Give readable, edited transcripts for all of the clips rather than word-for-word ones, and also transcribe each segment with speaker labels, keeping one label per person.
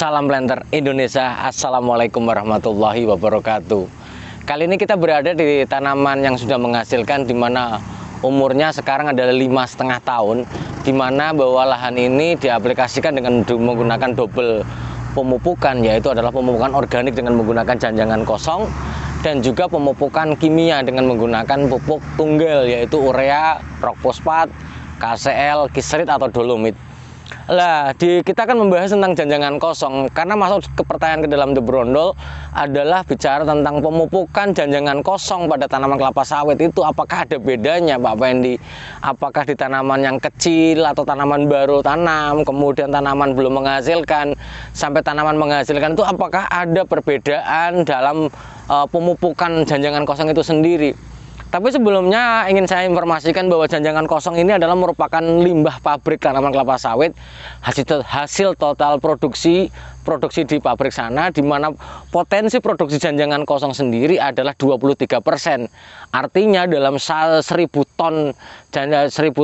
Speaker 1: Salam planter Indonesia. Assalamualaikum warahmatullahi wabarakatuh. Kali ini kita berada di tanaman yang sudah menghasilkan, di mana umurnya sekarang adalah 5,5 tahun, di mana bahwa lahan ini diaplikasikan dengan menggunakan double pemupukan, yaitu adalah pemupukan organik dengan menggunakan janjangan kosong dan juga pemupukan kimia dengan menggunakan pupuk tunggal, yaitu urea, rock fosfat, KCl, kisrit atau dolomit. Kita akan membahas tentang janjangan kosong, karena masuk ke pertanyaan ke dalam The Brondol adalah bicara tentang pemupukan janjangan kosong pada tanaman kelapa sawit itu apakah ada bedanya, Pak Fendi? Apakah di tanaman yang kecil atau tanaman baru tanam, kemudian tanaman belum menghasilkan, sampai tanaman menghasilkan itu apakah ada perbedaan dalam pemupukan janjangan kosong itu sendiri? Tapi sebelumnya ingin saya informasikan bahwa janjangan kosong ini adalah merupakan limbah pabrik tanaman kelapa sawit, hasil total produksi di pabrik sana, di mana potensi produksi janjangan kosong sendiri adalah 23%. Artinya dalam 1.000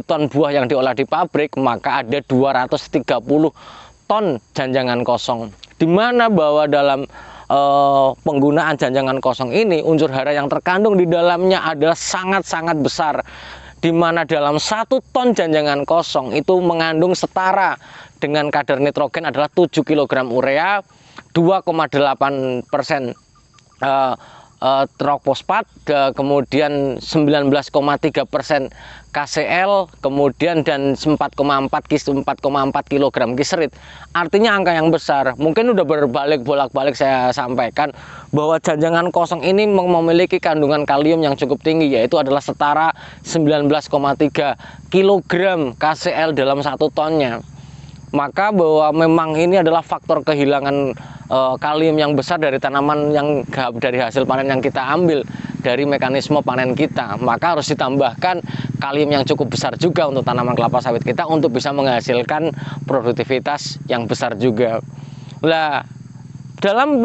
Speaker 1: ton buah yang diolah di pabrik, maka ada 230 ton janjangan kosong. Di mana bahwa dalam penggunaan janjangan kosong ini, unsur hara yang terkandung di dalamnya adalah sangat-sangat besar, di mana dalam 1 ton janjangan kosong itu mengandung setara dengan kadar nitrogen adalah 7 kg urea, 2,8% rock fosfat, kemudian 19,3% KCl, kemudian dan 4,4 kg kisrit. Artinya angka yang besar. Mungkin udah bolak-balik saya sampaikan bahwa janjangan kosong ini memiliki kandungan kalium yang cukup tinggi, yaitu adalah setara 19,3 kg KCl dalam 1 tonnya. Maka bahwa memang ini adalah faktor kehilangan kalium yang besar dari tanaman yang dari hasil panen yang kita ambil dari mekanisme panen kita. Maka harus ditambahkan kalium yang cukup besar juga untuk tanaman kelapa sawit kita untuk bisa menghasilkan produktivitas yang besar juga. Dalam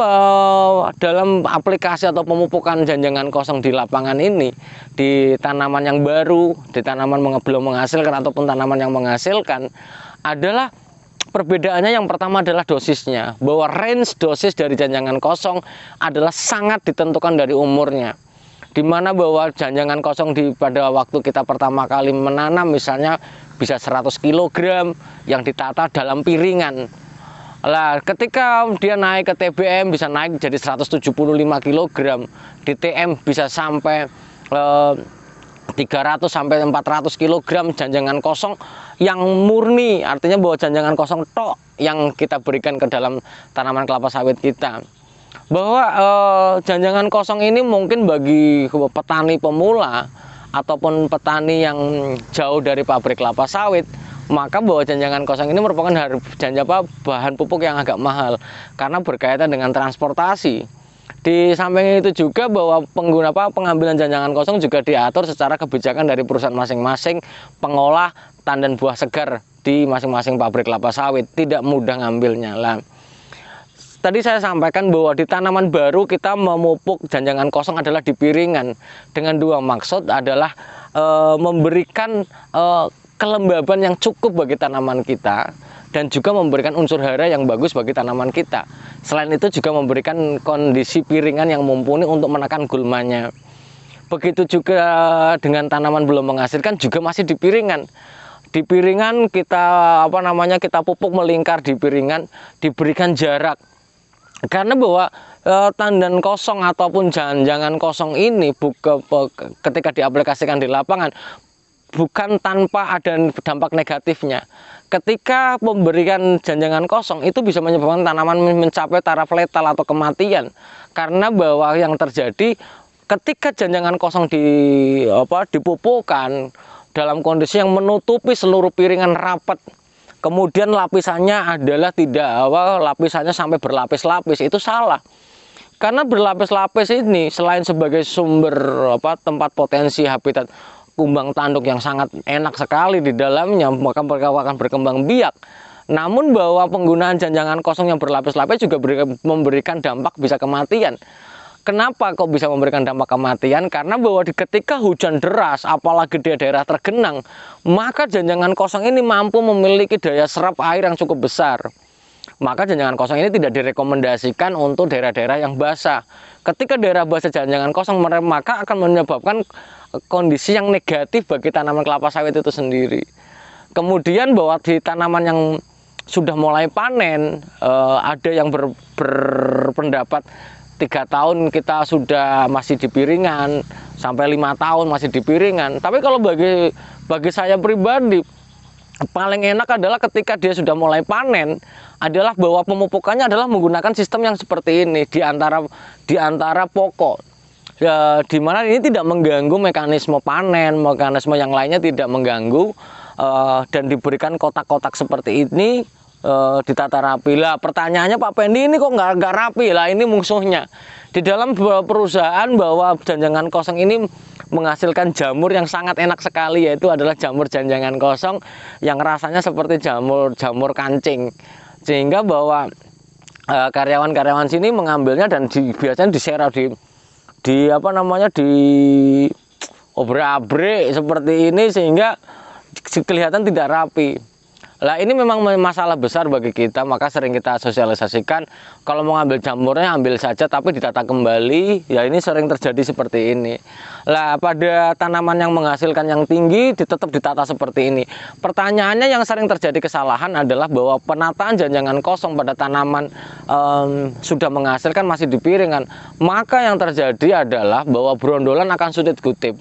Speaker 1: aplikasi atau pemupukan janjangan kosong di lapangan ini, di tanaman yang baru, di tanaman belum menghasilkan ataupun tanaman yang menghasilkan, adalah perbedaannya yang pertama adalah dosisnya, bahwa range dosis dari janjangan kosong adalah sangat ditentukan dari umurnya, di mana bahwa janjangan kosong pada waktu kita pertama kali menanam misalnya bisa 100 kg yang ditata dalam piringan. Ketika dia naik ke TBM bisa naik jadi 175 kg, di TM bisa sampai 300 sampai 400 kg janjangan kosong yang murni, artinya bahwa janjangan kosong tok yang kita berikan ke dalam tanaman kelapa sawit kita. Bahwa janjangan kosong ini mungkin bagi petani pemula ataupun petani yang jauh dari pabrik kelapa sawit, maka bahwa janjangan kosong ini merupakan bahan pupuk yang agak mahal karena berkaitan dengan transportasi. Di samping itu juga bahwa pengambilan janjangan kosong juga diatur secara kebijakan dari perusahaan masing-masing pengolah tandan buah segar di masing-masing pabrik kelapa sawit, tidak mudah ngambilnya. Tadi saya sampaikan bahwa di tanaman baru kita memupuk janjangan kosong adalah di piringan dengan 2 maksud, adalah memberikan kelembaban yang cukup bagi tanaman kita dan juga memberikan unsur hara yang bagus bagi tanaman kita. Selain itu juga memberikan kondisi piringan yang mumpuni untuk menekan gulmanya. Begitu juga dengan tanaman belum menghasilkan juga masih di piringan. Di piringan kita kita pupuk melingkar di piringan, diberikan jarak. Karena bahwa tandan kosong ataupun janjangan kosong ini ketika diaplikasikan di lapangan bukan tanpa ada dampak negatifnya. Ketika memberikan janjangan kosong itu bisa menyebabkan tanaman mencapai taraf letal atau kematian, karena bahwa yang terjadi ketika janjangan kosong dipupukkan dalam kondisi yang menutupi seluruh piringan rapat, kemudian lapisannya adalah lapisannya sampai berlapis-lapis, itu salah. Karena berlapis-lapis ini selain sebagai sumber tempat potensi habitat kumbang tanduk yang sangat enak sekali di dalamnya, maka mereka akan berkembang biak. Namun bahwa penggunaan janjangan kosong yang berlapis-lapis juga memberikan dampak bisa kematian. Kenapa kok bisa memberikan dampak kematian? Karena bahwa ketika hujan deras, apalagi di daerah tergenang, maka janjangan kosong ini mampu memiliki daya serap air yang cukup besar. Maka janjangan kosong ini tidak direkomendasikan untuk daerah-daerah yang basah. Ketika daerah basah janjangan kosong, maka akan menyebabkan kondisi yang negatif bagi tanaman kelapa sawit itu sendiri. Kemudian bahwa di tanaman yang sudah mulai panen, ada yang berpendapat 3 tahun kita sudah masih di piringan, sampai 5 tahun masih di piringan. Tapi kalau bagi saya pribadi, paling enak adalah ketika dia sudah mulai panen, adalah bahwa pemupukannya adalah menggunakan sistem yang seperti ini di antara pokok, ya, di mana ini tidak mengganggu mekanisme panen, mekanisme yang lainnya tidak mengganggu, dan diberikan kotak-kotak seperti ini, ditata rapi. Lah pertanyaannya, Pak Pendi, ini kok nggak rapi? Lah ini musuhnya di dalam perusahaan, bahwa janjangan kosong ini menghasilkan jamur yang sangat enak sekali, yaitu adalah jamur janjangan kosong yang rasanya seperti jamur kancing, sehingga bahwa karyawan-karyawan sini mengambilnya dan biasanya diserah di apa namanya, di obrak-abrik seperti ini, sehingga kelihatan tidak rapi. Lah ini memang masalah besar bagi kita, maka sering kita sosialisasikan, kalau mau ambil jamurnya ambil saja tapi ditata kembali. Ya ini sering terjadi seperti ini. Lah pada tanaman yang menghasilkan yang tinggi tetap ditata seperti ini. Pertanyaannya yang sering terjadi kesalahan adalah bahwa penataan janjangan kosong pada tanaman sudah menghasilkan masih di piringan. Maka yang terjadi adalah bahwa brondolan akan sulit kutip,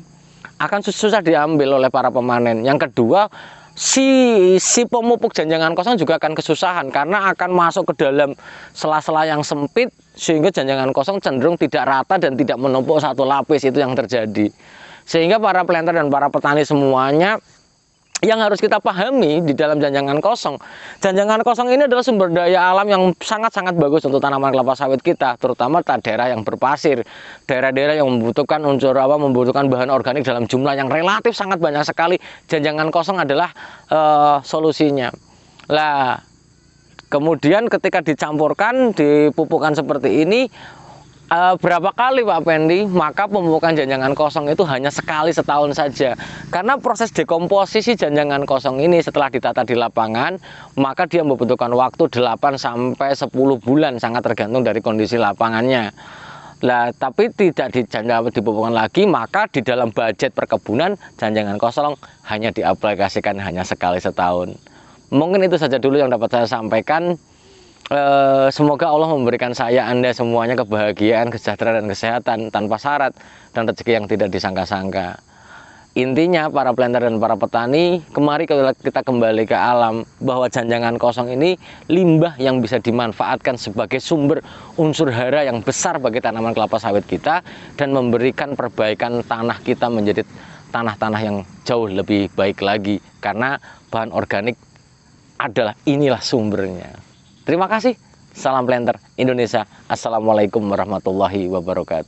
Speaker 1: akan susah diambil oleh para pemanen. Yang kedua, si pemupuk janjangan kosong juga akan kesusahan karena akan masuk ke dalam sela-sela yang sempit, sehingga janjangan kosong cenderung tidak rata dan tidak menumpuk satu lapis. Itu yang terjadi, sehingga para planter dan para petani semuanya yang harus kita pahami di dalam janjangan kosong ini adalah sumber daya alam yang sangat-sangat bagus untuk tanaman kelapa sawit kita, terutama daerah yang berpasir, daerah-daerah yang membutuhkan membutuhkan bahan organik dalam jumlah yang relatif sangat banyak sekali. Janjangan kosong adalah solusinya. Lah kemudian ketika dicampurkan, dipupukkan seperti ini, berapa kali Pak Pendi, maka pemupukan janjangan kosong itu hanya sekali setahun saja. Karena proses dekomposisi janjangan kosong ini setelah ditata di lapangan, maka dia membutuhkan waktu 8 sampai 10 bulan, sangat tergantung dari kondisi lapangannya. Lah tapi tidak dipupukkan lagi, maka di dalam budget perkebunan janjangan kosong hanya diaplikasikan hanya sekali setahun. Mungkin itu saja dulu yang dapat saya sampaikan. Semoga Allah memberikan saya, Anda semuanya kebahagiaan, kesejahteraan, dan kesehatan tanpa syarat, dan rezeki yang tidak disangka-sangka. Intinya para planter dan para petani, kemari kita kembali ke alam, bahwa janjangan kosong ini limbah yang bisa dimanfaatkan sebagai sumber unsur hara yang besar bagi tanaman kelapa sawit kita, dan memberikan perbaikan tanah kita menjadi tanah-tanah yang jauh lebih baik lagi, karena bahan organik inilah sumbernya. Terima kasih. Salam planter Indonesia. Assalamualaikum warahmatullahi wabarakatuh.